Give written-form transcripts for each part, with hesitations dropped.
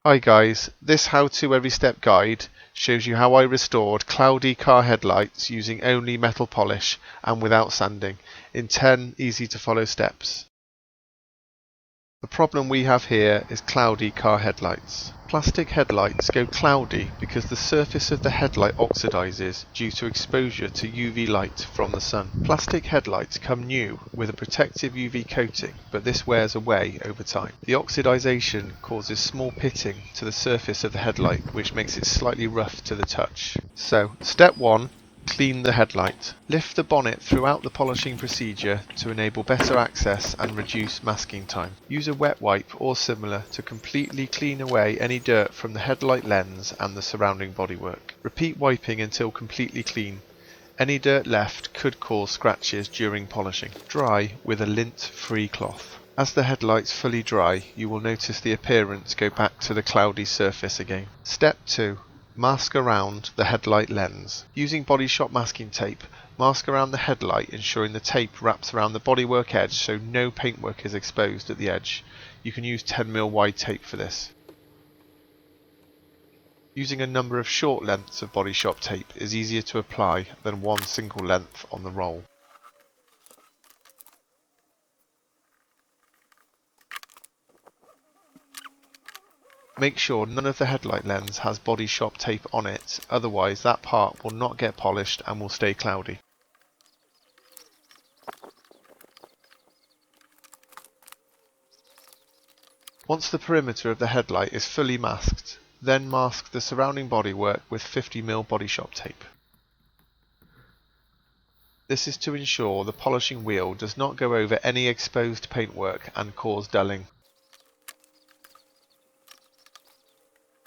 Hi guys, this how-to every step guide shows you how I restored cloudy car headlights using only metal polish and without sanding in 10 easy to follow steps. The problem we have here is cloudy car headlights. Plastic headlights go cloudy because the surface of the headlight oxidizes due to exposure to UV light from the sun. Plastic headlights come new with a protective UV coating, but this wears away over time. The oxidization causes small pitting to the surface of the headlight, which makes it slightly rough to the touch. So, step 1. Clean the headlight. Lift the bonnet throughout the polishing procedure to enable better access and reduce masking time. Use a wet wipe or similar to completely clean away any dirt from the headlight lens and the surrounding bodywork. Repeat wiping until completely clean. Any dirt left could cause scratches during polishing. Dry with a lint-free cloth. As the headlights fully dry, you will notice the appearance go back to the cloudy surface again. Step 2. Mask around the headlight lens. Using Bodyshop masking tape, mask around the headlight, ensuring the tape wraps around the bodywork edge so no paintwork is exposed at the edge. You can use 10mm wide tape for this. Using a number of short lengths of Bodyshop tape is easier to apply than one single length on the roll. Make sure none of the headlight lens has Bodyshop tape on it, otherwise that part will not get polished and will stay cloudy. Once the perimeter of the headlight is fully masked, then mask the surrounding bodywork with 50mm Bodyshop tape. This is to ensure the polishing wheel does not go over any exposed paintwork and cause dulling.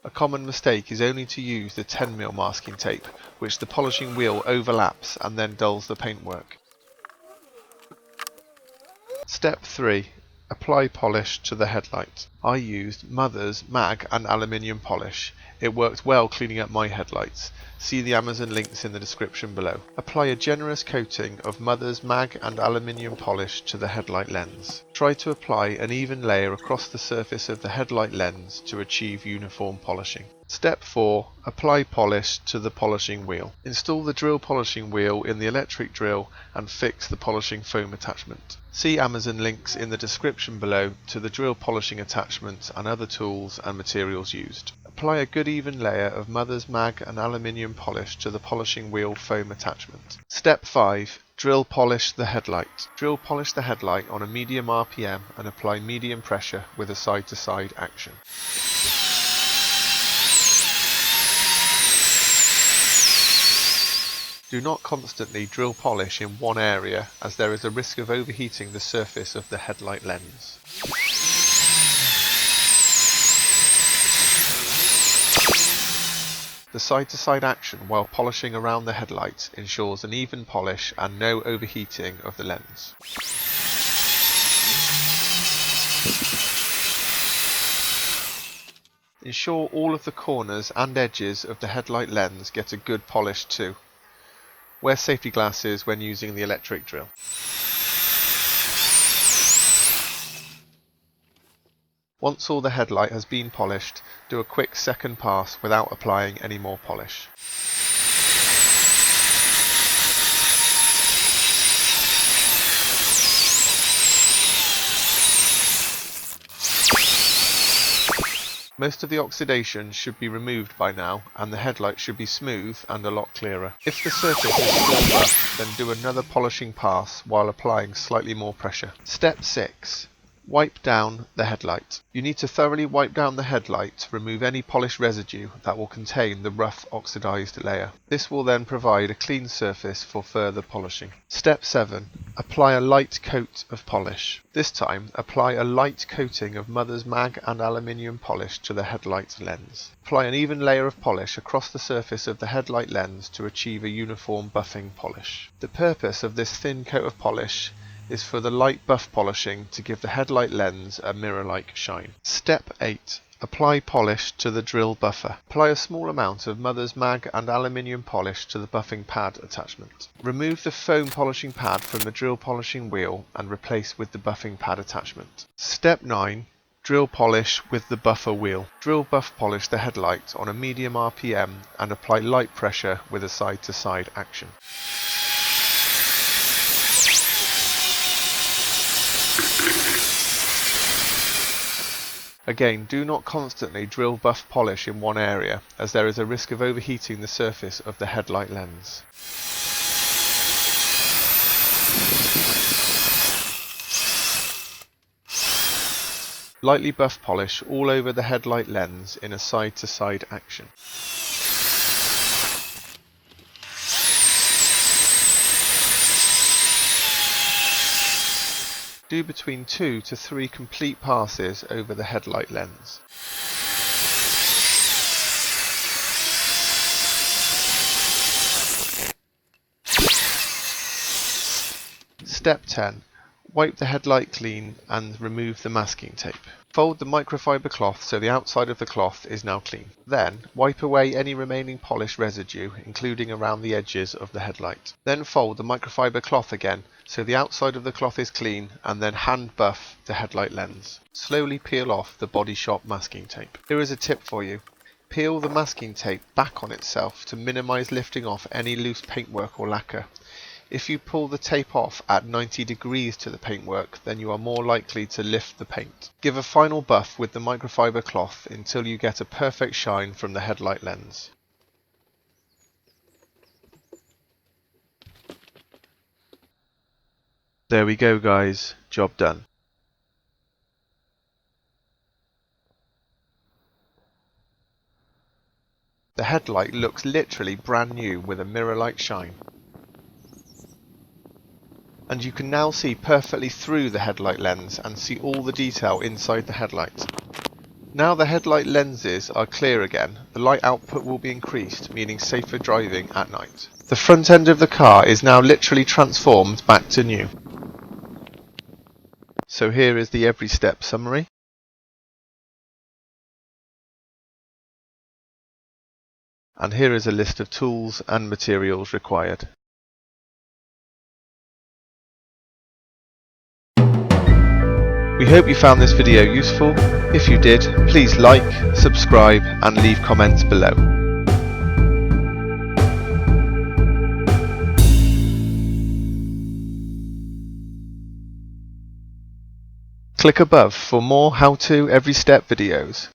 A common mistake is only to use the 10mm masking tape, which the polishing wheel overlaps and then dulls the paintwork. Step 3. Apply polish to the headlight. I used Mother's mag and aluminium polish. It worked well cleaning up my headlights. See the Amazon links in the description below. Apply a generous coating of Mother's mag and aluminium polish to the headlight lens. Try to apply an even layer across the surface of the headlight lens to achieve uniform polishing. Step 4. Apply polish to the polishing wheel. Install the drill polishing wheel in the electric drill and fix the polishing foam attachment. See Amazon links in the description below to the drill polishing attachment and other tools and materials used. Apply a good even layer of Mother's mag and aluminium polish to the polishing wheel foam attachment. Step 5. Drill polish the headlight. Drill polish the headlight on a medium RPM and apply medium pressure with a side-to-side action. Do not constantly drill polish in one area, as there is a risk of overheating the surface of the headlight lens. The side-to-side action while polishing around the headlight ensures an even polish and no overheating of the lens. Ensure all of the corners and edges of the headlight lens get a good polish too. Wear safety glasses when using the electric drill. Once all the headlight has been polished, do a quick second pass without applying any more polish. Most of the oxidation should be removed by now, and the headlight should be smooth and a lot clearer. If the surface is still rough, then do another polishing pass while applying slightly more pressure. Step 6. Wipe down the headlight. You need to thoroughly wipe down the headlight to remove any polish residue that will contain the rough oxidized layer. This will then provide a clean surface for further polishing. Step 7. Apply a light coat of polish. This time, apply a light coating of Mother's mag and aluminium polish to the headlight lens. Apply an even layer of polish across the surface of the headlight lens to achieve a uniform buffing polish. The purpose of this thin coat of polish is for the light buff polishing to give the headlight lens a mirror-like shine. Step 8. Apply polish to the drill buffer. Apply a small amount of Mother's mag and aluminium polish to the buffing pad attachment. Remove the foam polishing pad from the drill polishing wheel and replace with the buffing pad attachment. Step 9. Drill polish with the buffer wheel. Drill buff polish the headlight on a medium RPM and apply light pressure with a side-to-side action. Again, do not constantly drill buff polish in one area, as there is a risk of overheating the surface of the headlight lens. Lightly buff polish all over the headlight lens in a side-to-side action. Do between 2 to 3 complete passes over the headlight lens. Step 10. Wipe the headlight clean and remove the masking tape. Fold the microfibre cloth so the outside of the cloth is now clean. Then, wipe away any remaining polish residue, including around the edges of the headlight. Then fold the microfibre cloth again so the outside of the cloth is clean, and then hand buff the headlight lens. Slowly peel off the Bodyshop masking tape. Here is a tip for you. Peel the masking tape back on itself to minimise lifting off any loose paintwork or lacquer. If you pull the tape off at 90 degrees to the paintwork, then you are more likely to lift the paint. Give a final buff with the microfibre cloth until you get a perfect shine from the headlight lens. There we go guys, job done. The headlight looks literally brand new with a mirror-like shine. And you can now see perfectly through the headlight lens and see all the detail inside the headlight. Now the headlight lenses are clear again, the light output will be increased, meaning safer driving at night. The front end of the car is now literally transformed back to new. So here is the every step summary. And here is a list of tools and materials required. We hope you found this video useful. If you did, please like, subscribe and leave comments below. Click above for more how-to every step videos.